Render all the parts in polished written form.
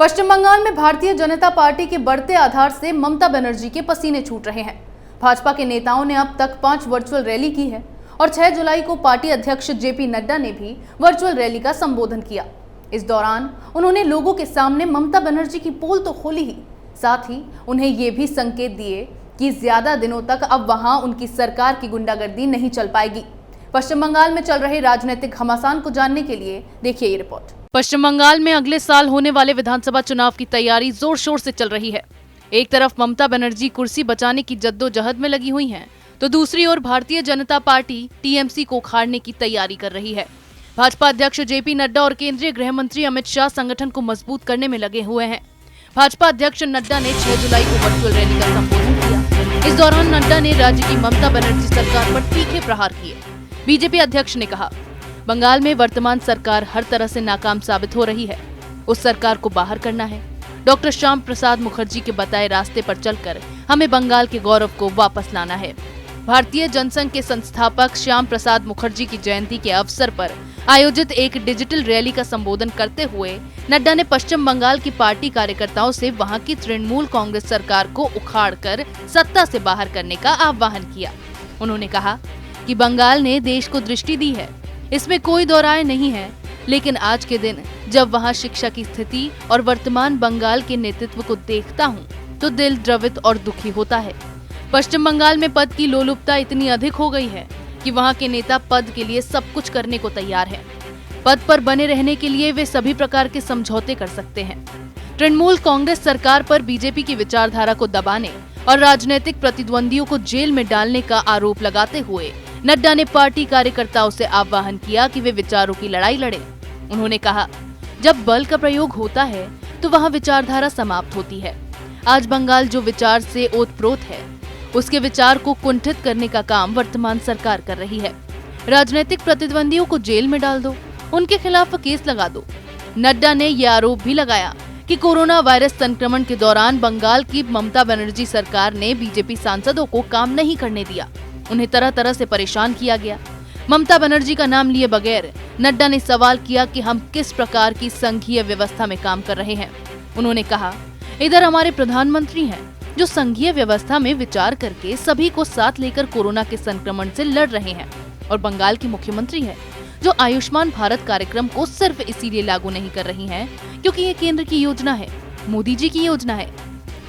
पश्चिम बंगाल में भारतीय जनता पार्टी के बढ़ते आधार से ममता बनर्जी के पसीने छूट रहे हैं। भाजपा के नेताओं ने अब तक 5 वर्चुअल रैली की है और 6 जुलाई को पार्टी अध्यक्ष जेपी नड्डा ने भी वर्चुअल रैली का संबोधन किया। इस दौरान उन्होंने लोगों के सामने ममता बनर्जी की पोल तो खोली ही, साथ ही उन्हें ये भी संकेत दिए कि ज्यादा दिनों तक अब वहां उनकी सरकार की गुंडागर्दी नहीं चल पाएगी। पश्चिम बंगाल में चल रहे राजनीतिक घमासान को जानने के लिए देखिए ये रिपोर्ट। पश्चिम बंगाल में अगले साल होने वाले विधानसभा चुनाव की तैयारी जोर शोर से चल रही है। एक तरफ ममता बनर्जी कुर्सी बचाने की जद्दोजहद में लगी हुई हैं, तो दूसरी ओर भारतीय जनता पार्टी टीएमसी को उखाड़ने की तैयारी कर रही है। भाजपा अध्यक्ष जेपी नड्डा और केंद्रीय गृह मंत्री अमित शाह संगठन को मजबूत करने में लगे हुए हैं। भाजपा अध्यक्ष नड्डा ने 6 जुलाई को वर्चुअल रैली का संबोधन किया। इस दौरान नड्डा ने राज्य की ममता बनर्जी सरकार पर तीखे प्रहार किए। बीजेपी अध्यक्ष ने कहा, बंगाल में वर्तमान सरकार हर तरह से नाकाम साबित हो रही है। उस सरकार को बाहर करना है। डॉक्टर श्याम प्रसाद मुखर्जी के बताए रास्ते पर चलकर हमें बंगाल के गौरव को वापस लाना है। भारतीय जनसंघ के संस्थापक श्याम प्रसाद मुखर्जी की जयंती के अवसर पर आयोजित एक डिजिटल रैली का संबोधन करते हुए नड्डा ने पश्चिम बंगाल की पार्टी कार्यकर्ताओं से वहां की तृणमूल कांग्रेस सरकार को उखाड़कर सत्ता से बाहर करने का आह्वान किया। उन्होंने कहा कि बंगाल ने देश को दृष्टि दी है, इसमें कोई दो राय नहीं है, लेकिन आज के दिन जब वहां शिक्षा की स्थिति और वर्तमान बंगाल के नेतृत्व को देखता हूं, तो दिल द्रवित और दुखी होता है। पश्चिम बंगाल में पद की लोलुपता इतनी अधिक हो गई है कि वहां के नेता पद के लिए सब कुछ करने को तैयार हैं। पद पर बने रहने के लिए वे सभी प्रकार के समझौते कर सकते हैं। तृणमूल कांग्रेस सरकार पर बीजेपी की विचारधारा को दबाने और राजनीतिक प्रतिद्वंदियों को जेल में डालने का आरोप लगाते हुए नड्डा ने पार्टी कार्यकर्ताओं से आह्वान किया कि वे विचारों की लड़ाई लड़ें। उन्होंने कहा, जब बल का प्रयोग होता है तो वहां विचारधारा समाप्त होती है। आज बंगाल जो विचार से ओतप्रोत है, उसके विचार को कुंठित करने का काम वर्तमान सरकार कर रही है। राजनीतिक प्रतिद्वंदियों को जेल में डाल दो, उनके खिलाफ केस लगा दो। नड्डा ने यह आरोप भी लगाया कि कोरोना वायरस संक्रमण के दौरान बंगाल की ममता बनर्जी सरकार ने बीजेपी सांसदों को काम नहीं करने दिया, उन्हें तरह तरह से परेशान किया गया। ममता बनर्जी का नाम लिए बगैर नड्डा ने सवाल किया कि हम किस प्रकार की संघीय व्यवस्था में काम कर रहे हैं। उन्होंने कहा, इधर हमारे प्रधानमंत्री हैं जो संघीय व्यवस्था में विचार करके सभी को साथ लेकर कोरोना के संक्रमण से लड़ रहे हैं, और बंगाल की मुख्यमंत्री है जो आयुष्मान भारत कार्यक्रम को सिर्फ इसीलिए लागू नहीं कर रही हैं क्योंकि ये केंद्र की योजना है, मोदी जी की योजना है।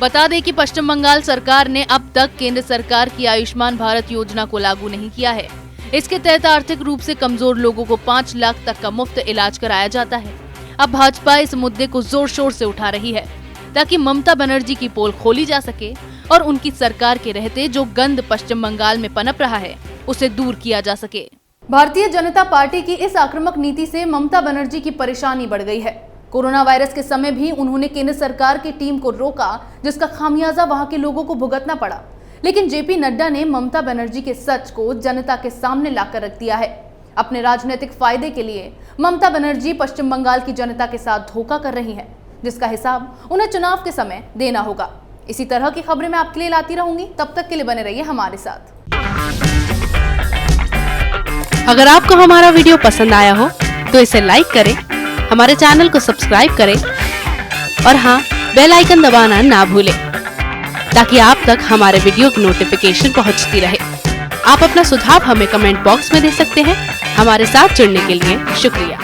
बता दें कि पश्चिम बंगाल सरकार ने अब तक केंद्र सरकार की आयुष्मान भारत योजना को लागू नहीं किया है। इसके तहत आर्थिक रूप से कमजोर लोगों को 5 लाख तक का मुफ्त इलाज कराया जाता है। अब भाजपा इस मुद्दे को जोर शोर से उठा रही है ताकि ममता बनर्जी की पोल खोली जा सके और उनकी सरकार के रहते जो गंद पश्चिम बंगाल में पनप रहा है उसे दूर किया जा सके। भारतीय जनता पार्टी की इस आक्रामक नीति से ममता बनर्जी की परेशानी बढ़ गई है। कोरोना वायरस के समय भी उन्होंने केंद्र सरकार की टीम को रोका, जिसका खामियाजा वहां के लोगों को भुगतना पड़ा। लेकिन जेपी नड्डा ने ममता बनर्जी के सच को जनता के सामने लाकर रख दिया है। अपने राजनीतिक फायदे के लिए ममता बनर्जी पश्चिम बंगाल की जनता के साथ धोखा कर रही है, जिसका हिसाब उन्हें चुनाव के समय देना होगा। इसी तरह की खबरें मैं आपके लिए लाती रहूंगी, तब तक के लिए बने रहिए हमारे साथ। अगर आपको हमारा वीडियो पसंद आया हो तो इसे लाइक करें, हमारे चैनल को सब्सक्राइब करें और हाँ, बेल आइकन दबाना ना भूलें ताकि आप तक हमारे वीडियो की नोटिफिकेशन पहुंचती रहे। आप अपना सुझाव हमें कमेंट बॉक्स में दे सकते हैं। हमारे साथ जुड़ने के लिए शुक्रिया।